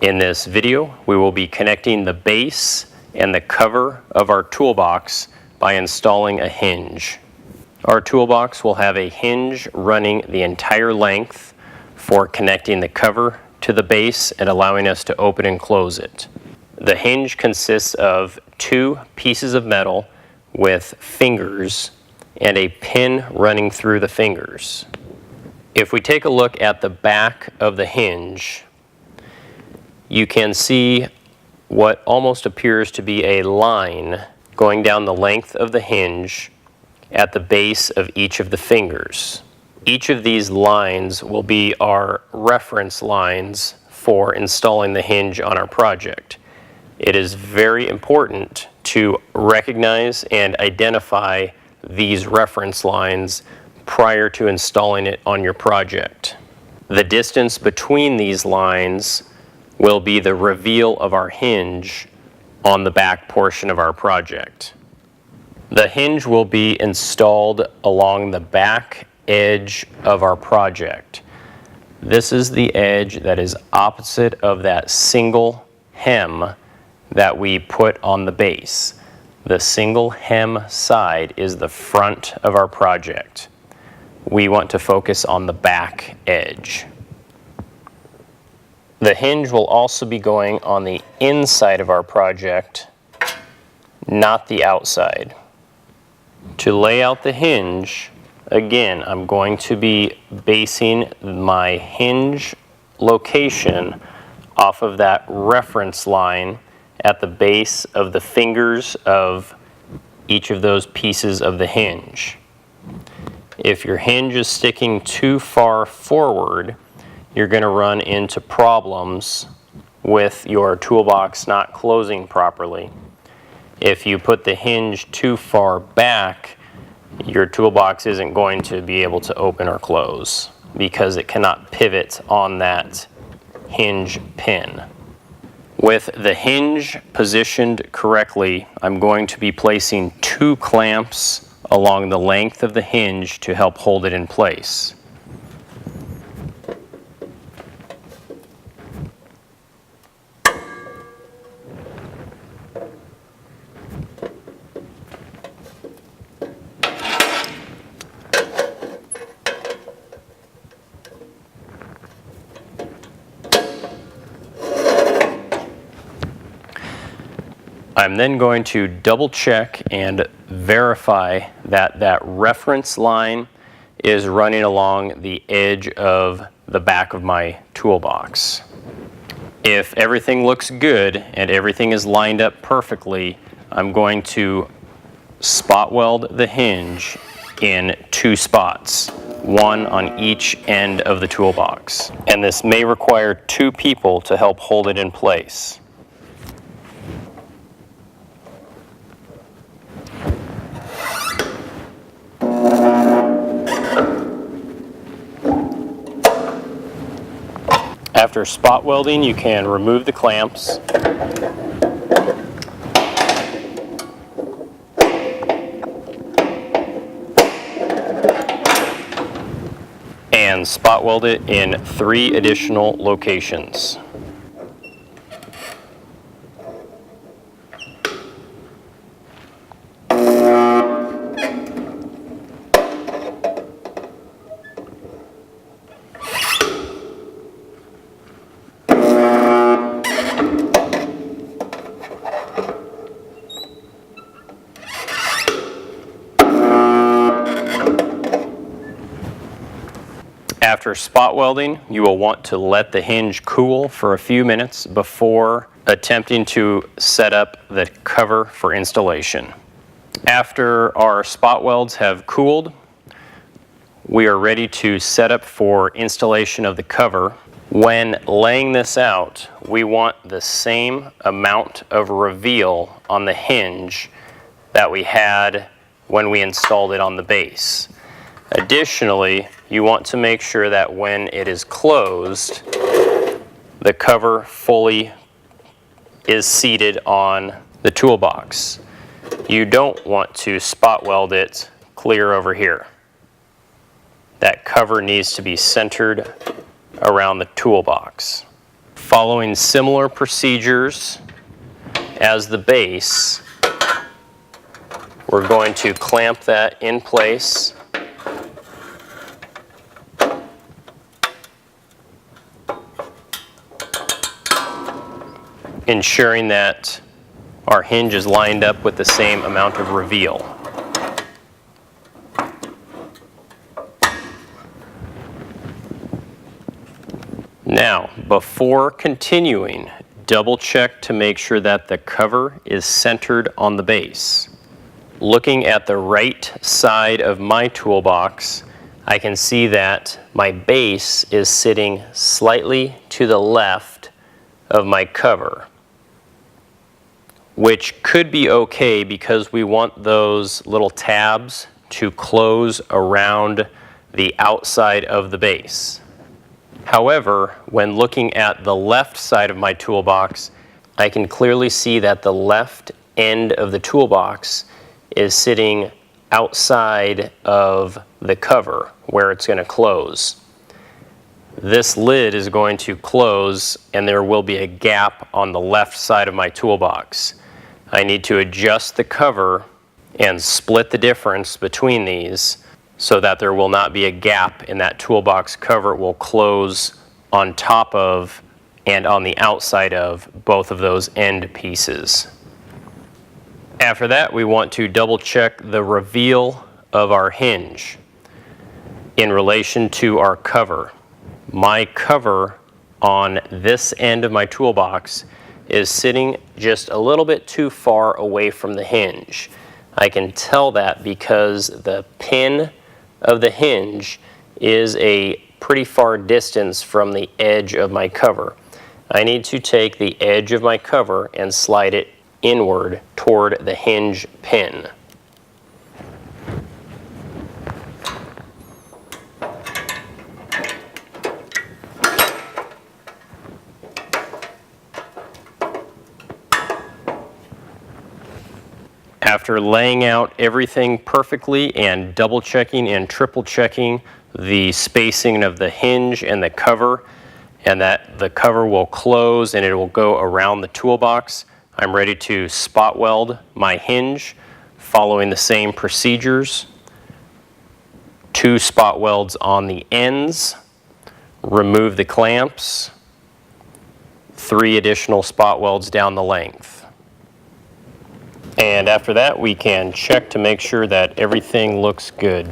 In this video, we will be connecting the base and the cover of our toolbox by installing a hinge. Our toolbox will have a hinge running the entire length for connecting the cover to the base and allowing us to open and close it. The hinge consists of two pieces of metal with fingers and a pin running through the fingers. If we take a look at the back of the hinge, you can see what almost appears to be a line going down the length of the hinge at the base of each of the fingers. Each of these lines will be our reference lines for installing the hinge on our project. It is very important to recognize and identify these reference lines prior to installing it on your project. The distance between these lines will be the reveal of our hinge on the back portion of our project. The hinge will be installed along the back edge of our project. This is the edge that is opposite of that single hem that we put on the base. The single hem side is the front of our project. We want to focus on the back edge. The hinge will also be going on the inside of our project, not the outside. To lay out the hinge, again, I'm going to be basing my hinge location off of that reference line at the base of the fingers of each of those pieces of the hinge. If your hinge is sticking too far forward, you're going to run into problems with your toolbox not closing properly. If you put the hinge too far back, your toolbox isn't going to be able to open or close because it cannot pivot on that hinge pin. With the hinge positioned correctly, I'm going to be placing two clamps along the length of the hinge to help hold it in place. I'm then going to double check and verify that that reference line is running along the edge of the back of my toolbox. If everything looks good and everything is lined up perfectly, I'm going to spot weld the hinge in two spots, one on each end of the toolbox. And this may require two people to help hold it in place. After spot welding, you can remove the clamps and spot weld it in 3 additional locations. After spot welding, you will want to let the hinge cool for a few minutes before attempting to set up the cover for installation. After our spot welds have cooled, we are ready to set up for installation of the cover. When laying this out, we want the same amount of reveal on the hinge that we had when we installed it on the base. Additionally, you want to make sure that when it is closed, the cover fully is seated on the toolbox. You don't want to spot weld it clear over here. That cover needs to be centered around the toolbox. Following similar procedures as the base, we're going to clamp that in place. Ensuring that our hinge is lined up with the same amount of reveal. Now, before continuing, double check to make sure that the cover is centered on the base. Looking at the right side of my toolbox, I can see that my base is sitting slightly to the left of my cover, which could be okay because we want those little tabs to close around the outside of the base. However, when looking at the left side of my toolbox, I can clearly see that the left end of the toolbox is sitting outside of the cover where it's going to close. This lid is going to close and there will be a gap on the left side of my toolbox. I need to adjust the cover and split the difference between these so that there will not be a gap in that toolbox cover. It will close on top of and on the outside of both of those end pieces. After that, we want to double check the reveal of our hinge in relation to our cover. My cover on this end of my toolbox is sitting just a little bit too far away from the hinge. I can tell that because the pin of the hinge is a pretty far distance from the edge of my cover. I need to take the edge of my cover and slide it inward toward the hinge pin. After laying out everything perfectly and double checking and triple checking the spacing of the hinge and the cover, and that the cover will close and it will go around the toolbox, I'm ready to spot weld my hinge following the same procedures. 2 spot welds on the ends, remove the clamps, 3 additional spot welds down the length. And after that, we can check to make sure that everything looks good.